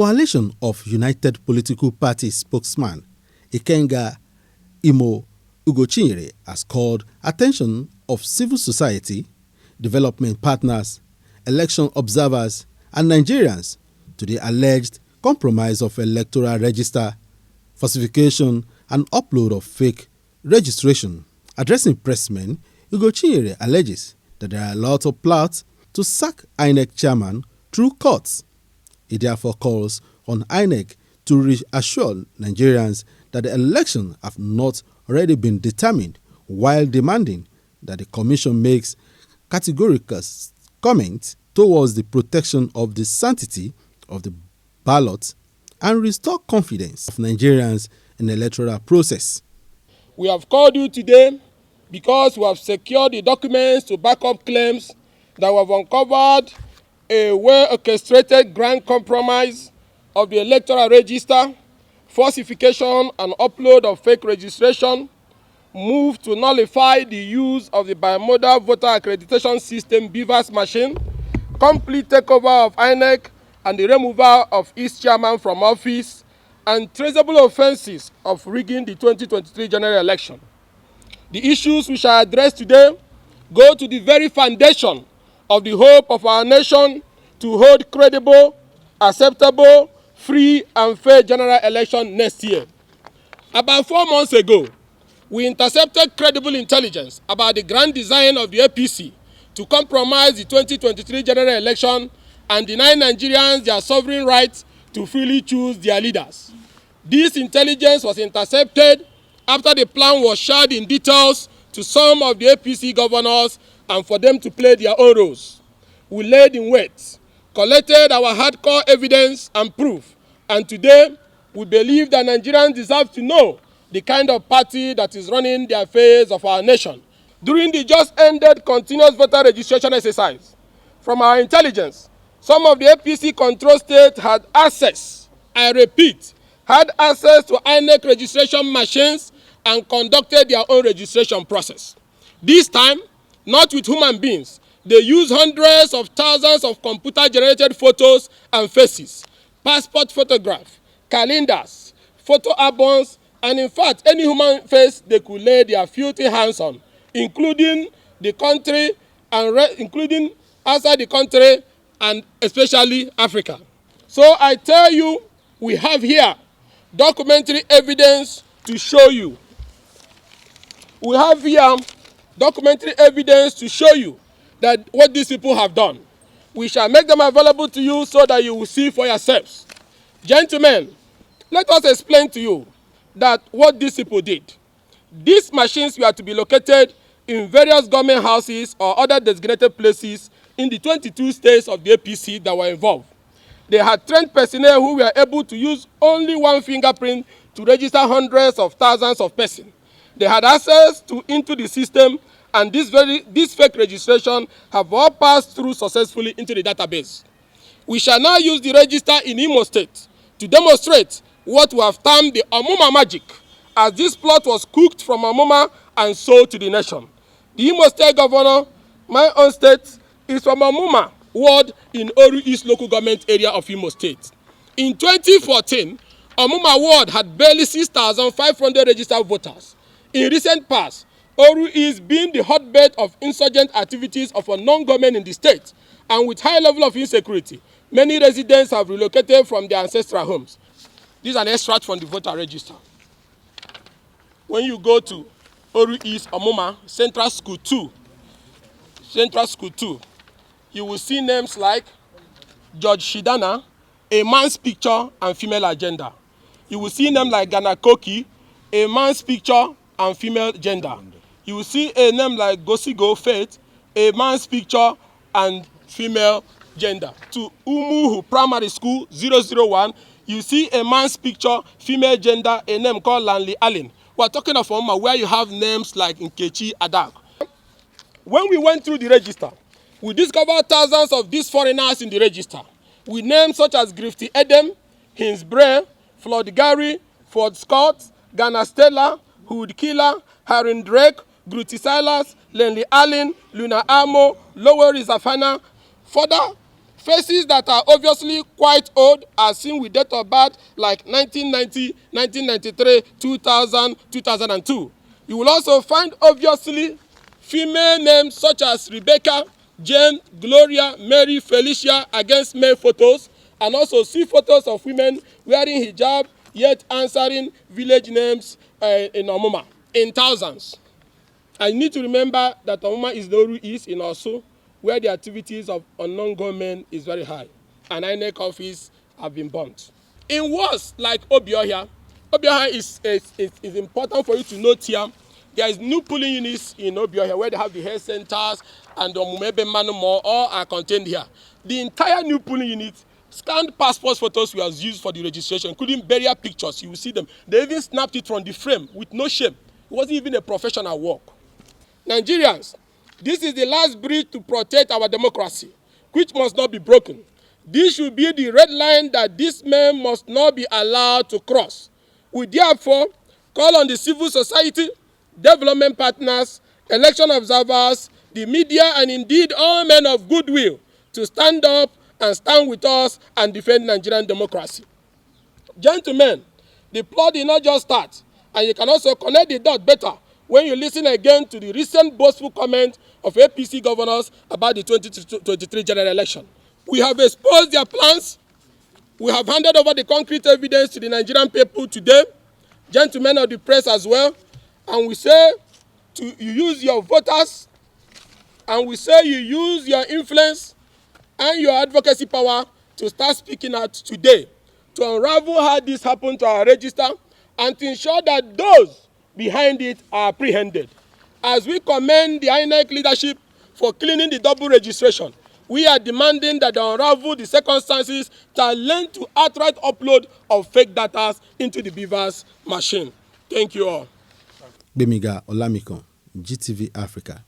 Coalition of United Political Parties spokesman Ikenga Imo Ugochinyere has called attention of civil society, development partners, election observers, and Nigerians to the alleged compromise of electoral register, falsification, and upload of fake registration. Addressing pressmen, Ugochinyere alleges that there are lots of plots to sack INEC chairman through courts. He therefore calls on INEC to reassure Nigerians that the election have not already been determined, while demanding that the commission makes categorical comments towards the protection of the sanctity of the ballot and restore confidence of Nigerians in the electoral process. We have called you today because we have secured the documents to back up claims that we have uncovered a well-orchestrated grand compromise of the electoral register, falsification and upload of fake registration, move to nullify the use of the bimodal voter accreditation system BVAS machine, complete takeover of INEC and the removal of its chairman from office, and traceable offences of rigging the 2023 general election. The issues we shall address today go to the very foundation of the hope of our nation to hold credible, acceptable, free and fair general election next year. About 4 months ago, we intercepted credible intelligence about the grand design of the APC to compromise the 2023 general election and deny Nigerians their sovereign right to freely choose their leaders. This intelligence was intercepted after the plan was shared in details to some of the APC governors and for them to play their own roles. We laid in wait, collected our hardcore evidence and proof, and today we believe that Nigerians deserve to know the kind of party that is running the affairs of our nation. During the just ended continuous voter registration exercise, from our intelligence, some of the APC control states had access, I repeat, had access to INEC registration machines and conducted their own registration process. This time, not with human beings, they used hundreds of thousands of computer-generated photos and faces, passport photographs, calendars, photo albums, and in fact, any human face they could lay their filthy hands on, including the country and including outside the country and especially Africa. So I tell you, we have here documentary evidence to show you. We have here documentary evidence to show you that what these people have done. We shall make them available to you so that you will see for yourselves. Gentlemen, let us explain to you that what these people did. These machines were to be located in various government houses or other designated places in the 22 states of the APC that were involved. They had trained personnel who were able to use only one fingerprint to register hundreds of thousands of persons. They had access into the system, and this fake registration have all passed through successfully into the database. We shall now use the register in Imo State to demonstrate what we have termed the Amuma magic, as this plot was cooked from Amuma and sold to the nation. The Imo State governor, my own state, is from Amuma ward in Oru East local government area of Imo State. In 2014, Amuma ward had barely 6,500 registered voters. In recent past, Oru East being the hotbed of insurgent activities of a non-government in the state, and with high level of insecurity, many residents have relocated from their ancestral homes. This is an extract from the voter register. When you go to Oru East Amuma Central School 2, you will see names like George Shidana, a man's picture and female agenda. You will see names like Ghana Koki, a man's picture and female gender. You will see a name like Gosigo Faith, a man's picture and female gender. To Umuhu Primary School 001, you see a man's picture, female gender, a name called Lanley Allen. We're talking of Oma where you have names like Nkechi Adak. When we went through the register, we discovered thousands of these foreigners in the register with names such as Grifty Edem, Hins Bray, Floyd Gary, Ford Scott, Ghana Stella, Hood Killer, Harin Drake, Gruti Silas, Lenley Allen, Luna Amo, Lower Rizafana. Further, Faces that are obviously quite old are seen with date of birth like 1990, 1993, 2000, 2002. You will also find obviously female names such as Rebecca, Jane, Gloria, Mary, Felicia against male photos, and also see photos of women wearing hijab yet answering village names in Omuma in thousands. I need to remember that Omuma is the Oru East in Osu, where the activities of unknown gunmen is very high, and INEC office have been burnt. In wars like Obiohia is important for you to note here. There is new polling units in Obiohia where they have the health centers and the Mumebe Manumo, all are contained here. The entire new polling unit, scanned passport photos were used for the registration, including burial pictures. You will see them. They even snapped it from the frame with no shame. It wasn't even a professional work. Nigerians, this is the last bridge to protect our democracy, which must not be broken. This should be the red line that these men must not be allowed to cross. We therefore call on the civil society, development partners, election observers, the media, and indeed all men of goodwill to stand up and stand with us and defend Nigerian democracy. Gentlemen, the plot did not just start, and you can also connect the dot better when you listen again to the recent boastful comment of APC governors about the 2023 general election. We have exposed their plans. We have handed over the concrete evidence to the Nigerian people today, gentlemen of the press as well, and we say you use your voters, and we say you use your influence and your advocacy power to start speaking out today to unravel how this happened to our register and to ensure that those behind it are apprehended. As we commend the INEC leadership for cleaning the double registration, we are demanding that they unravel the circumstances that led to outright upload of fake data into the Beavers machine. Thank you all. Bemiga Olamikon, GTV Africa.